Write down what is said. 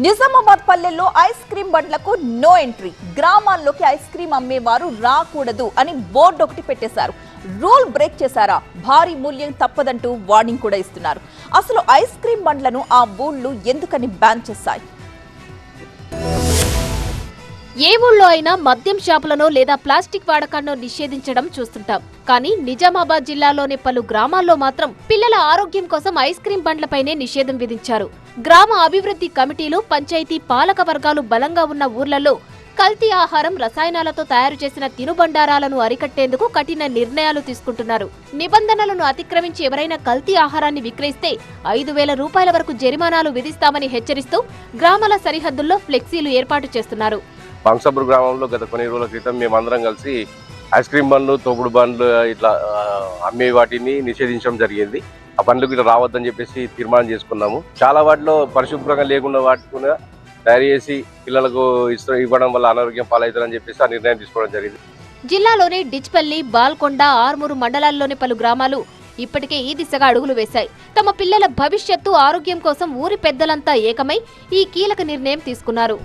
నిజామాబాద్ పల్లెల్లో ice cream బండ్లకు no entry. గ్రామాల్లోకి ఐస్ క్రీమ్ అమ్మేవారు రాకూడదు అని బోర్డు ఒకటి పెట్టేశారు. రూల్ బ్రేక్ చేశారా భారీ మూల్యం తప్పదంటూ వార్నింగ్ కూడా ఇస్తున్నారు. అసలు ఐస్ క్రీమ్ బండ్లను ఆ బోర్డులు ఎందుకని బ్యాన్ చేశాయి? ఏ ఊళ్ళో అయినా మద్యం షాపులను లేదా ప్లాస్టిక్ వాడకాన్ని నిషేధించడం చూస్తుంటాం. కానీ నిజామాబాద్ జిల్లాలోని పలు గ్రామాల్లో మాత్రం పిల్లల ఆరోగ్యం కోసం ఐస్ క్రీం బండ్లపైనే నిషేధం విధించారు. గ్రామ అభివృద్ధి కమిటీలు, పంచాయతీ పాలక వర్గాలు బలంగా ఉన్న ఊర్లలో కల్తీ ఆహారం, రసాయనాలతో తయారు చేసిన తినుబండారాలను అరికట్టేందుకు కఠిన నిర్ణయాలు తీసుకుంటున్నారు. నిబంధనలను అతిక్రమించి ఎవరైనా కల్తీ ఆహారాన్ని విక్రయిస్తే 5,000 రూపాయల వరకు జరిమానాలు విధిస్తామని హెచ్చరిస్తూ గ్రామాల సరిహద్దుల్లో ఫ్లెక్సీలు ఏర్పాటు చేస్తున్నారు. పాంసపూర్ గ్రామంలో గత కొన్ని రోజుల క్రితం మేమందరం కలిసి ఐస్ క్రీమ్ బండ్లు, తోపుడు బండ్లు ఇట్లా అమ్మే వాటిని నిషేధించడం జరిగింది. ఆ బండ్లకు ఇట్లా రావద్దని చెప్పేసి తీర్మానం చేసుకున్నాము. చాలా వాటిలో పరిశుభ్రంగా లేకుండా వాటిని తయారు చేసి పిల్లలకు ఇవ్వడం వల్ల అనారోగ్యం పాలవుతారని చెప్పేసి ఆ నిర్ణయం తీసుకోవడం జరిగింది. జిల్లాలోని డిచ్పల్లి, బాల్కొండ, ఆర్మూరు మండలాల్లోని పలు గ్రామాలు ఇప్పటికే ఈ దిశగా అడుగులు వేశాయి. తమ పిల్లల భవిష్యత్తు, ఆరోగ్యం కోసం ఊరి పెద్దలంతా ఏకమై ఈ కీలక నిర్ణయం తీసుకున్నారు.